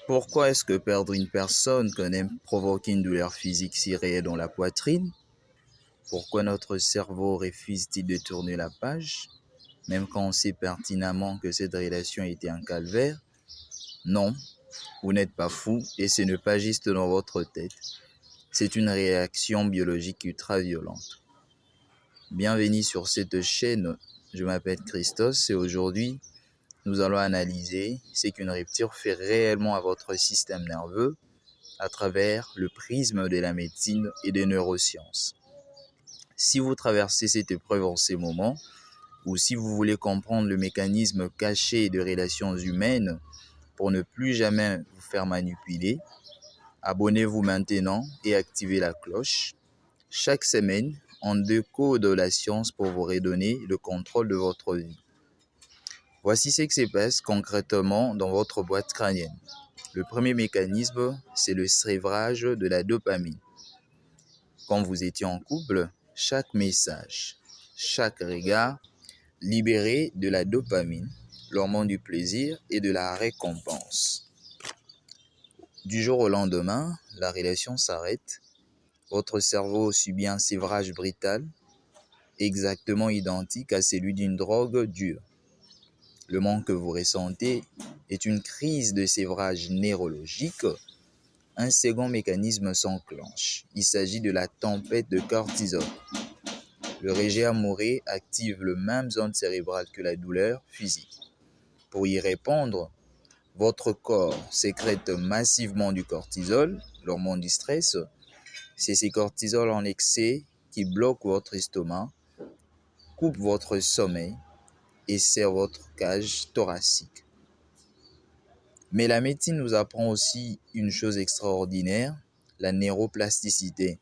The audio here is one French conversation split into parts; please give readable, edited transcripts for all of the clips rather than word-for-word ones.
Pourquoi est-ce que perdre une personne qu'on aime provoque une douleur physique si réelle dans la poitrine? Pourquoi notre cerveau refuse-t-il de tourner la page, même quand on sait pertinemment que cette relation était un calvaire? Non, vous n'êtes pas fou et ce n'est pas juste dans votre tête. C'est une réaction biologique ultra violente. Bienvenue sur cette chaîne, je m'appelle Christos et aujourd'hui, nous allons analyser ce qu'une rupture fait réellement à votre système nerveux à travers le prisme de la médecine et des neurosciences. Si vous traversez cette épreuve en ces moments, ou si vous voulez comprendre le mécanisme caché de relations humaines pour ne plus jamais vous faire manipuler, abonnez-vous maintenant et activez la cloche. Chaque semaine, on décode la science pour vous redonner le contrôle de votre vie. Voici ce qui se passe concrètement dans votre boîte crânienne. Le premier mécanisme, c'est le sévrage de la dopamine. Quand vous étiez en couple, chaque message, chaque regard libérait de la dopamine, l'hormone du plaisir et de la récompense. Du jour au lendemain, la relation s'arrête. Votre cerveau subit un sévrage brutal, exactement identique à celui d'une drogue dure. Le manque que vous ressentez est une crise de sévrage neurologique. Un second mécanisme s'enclenche. Il s'agit de la tempête de cortisol. Le rejet amoureux active le même zone cérébrale que la douleur physique. Pour y répondre, votre corps sécrète massivement du cortisol, l'hormone du stress. C'est ce cortisol en excès qui bloque votre estomac, coupe votre sommeil et serre votre cage thoracique. Mais la médecine nous apprend aussi une chose extraordinaire, la neuroplasticité.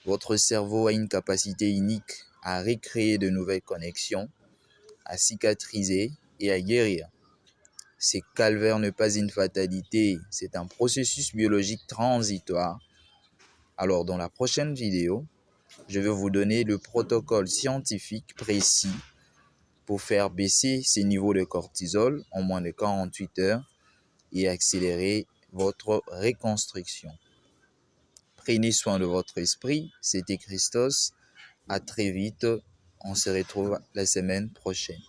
Votre cerveau a une capacité unique à recréer de nouvelles connexions, à cicatriser et à guérir. Ce calvaire n'est pas une fatalité, c'est un processus biologique transitoire. Alors dans la prochaine vidéo, je vais vous donner le protocole scientifique précis pour faire baisser ces niveaux de cortisol en moins de 48 heures et accélérer votre reconstruction. Prenez soin de votre esprit, c'était Christos. À très vite, on se retrouve la semaine prochaine.